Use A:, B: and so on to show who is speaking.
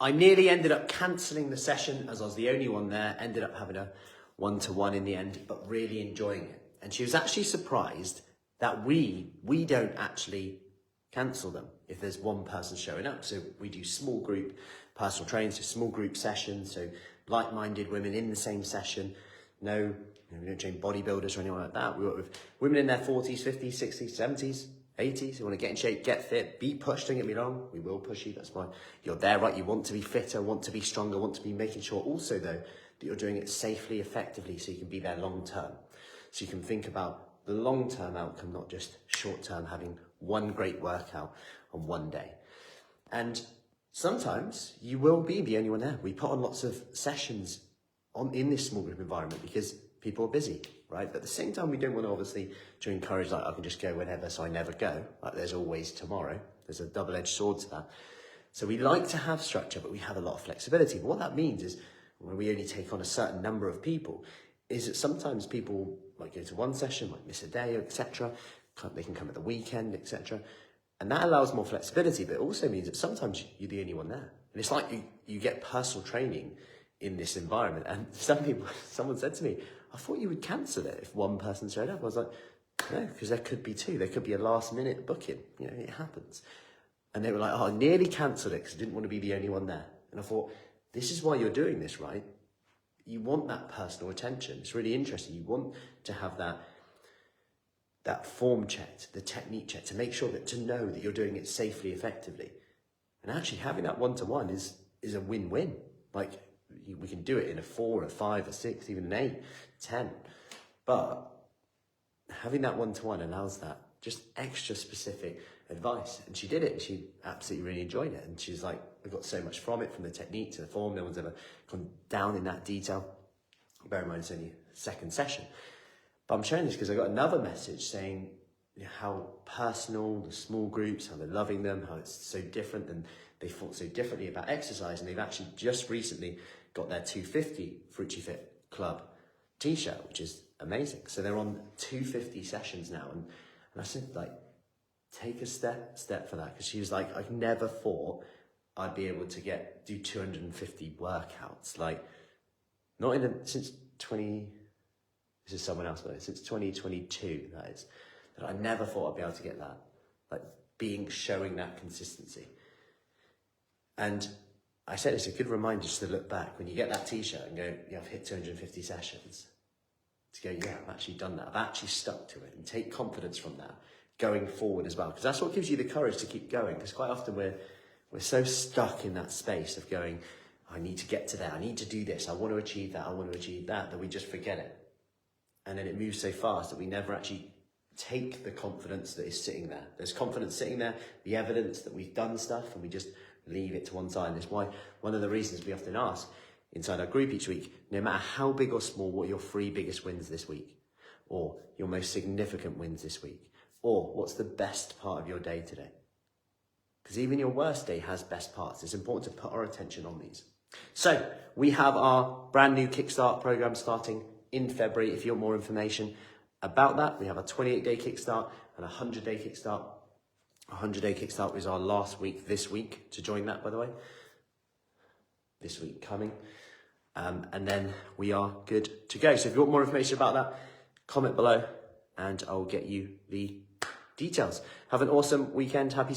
A: I nearly ended up cancelling the session as I was the only one there, ended up having a one-to-one in the end, but really enjoying it. And she was actually surprised that we don't actually cancel them if there's one person showing up. So we do small group personal training, so small group sessions, so like-minded women in the same session. No, we don't train bodybuilders or anyone like that. We work with women in their 40s, 50s, 60s, 70s, 80s who want to get in shape, get fit, be pushed, don't get me wrong. We will push you, that's why you're there, right? You want to be fitter, want to be stronger, want to be making sure also though that you're doing it safely, effectively, so you can be there long term. So you can think about the long-term outcome, not just short-term, having one great workout on one day. And sometimes you will be the only one there. We put on lots of sessions in this small group environment because people are busy, right? But at the same time, we don't want to obviously to encourage like I can just go whenever, so I never go. Like there's always tomorrow. There's a double-edged sword to that. So we like to have structure, but we have a lot of flexibility. But what that means is when we only take on a certain number of people, is that sometimes people might go to one session, might miss a day, etc. They can come at the weekend, etc. And that allows more flexibility, but it also means that sometimes you're the only one there. And it's like you get personal training in this environment. And someone said to me, I thought you would cancel it if one person showed up. I was like, no, because there could be two. There could be a last minute booking. You know, it happens. And they were like, oh, I nearly cancelled it because I didn't want to be the only one there. And I thought, this is why you're doing this, right? You want that personal attention. It's really interesting. You want to have that form checked, the technique checked, to make sure that to know that you're doing it safely, effectively. And actually having that one-to-one is a win-win. Like we can do it in a 4, a 5, a 6, even an 8, 10. But having that one-to-one allows that just extra specific advice. And she did it and she absolutely really enjoyed it. And she's like, I got so much from it, from the technique to the form. No one's ever gone down in that detail. Bear in mind it's only a second session. But I'm sharing this because I got another message saying how personal, the small groups, how they're loving them, how it's so different and they thought so differently about exercise. And they've actually just recently got their 250 Fruci Fit Club t-shirt, which is amazing. So they're on 250 sessions now. And I said, like, take a step for that. Because she was like, I never thought I'd be able to do 250 workouts. Like, since 20... This is someone else, but since 2022, that is, that I never thought I'd be able to get that, like showing that consistency. And I said it's a good reminder just to look back when you get that t-shirt and go, yeah, I've hit 250 sessions, to go, yeah, I've actually done that. I've actually stuck to it, and take confidence from that going forward as well. Because that's what gives you the courage to keep going. Because quite often we're so stuck in that space of going, I need to get to there. I need to do this. I want to achieve that. I want to achieve that we just forget it. And then it moves so fast that we never actually take the confidence that is sitting there. There's confidence sitting there, the evidence that we've done stuff, and we just leave it to one side. And it's why one of the reasons we often ask inside our group each week, no matter how big or small, what are your 3 biggest wins this week? Or your most significant wins this week? Or what's the best part of your day today? Because even your worst day has best parts. It's important to put our attention on these. So we have our brand new Kickstart program starting in February. If you want more information about that, we have a 28-day Kickstart and a 100-day Kickstart. A 100-day Kickstart is our last week this week to join that, by the way. This week coming. And then we are good to go. So if you want more information about that, comment below and I'll get you the details. Have an awesome weekend. Happy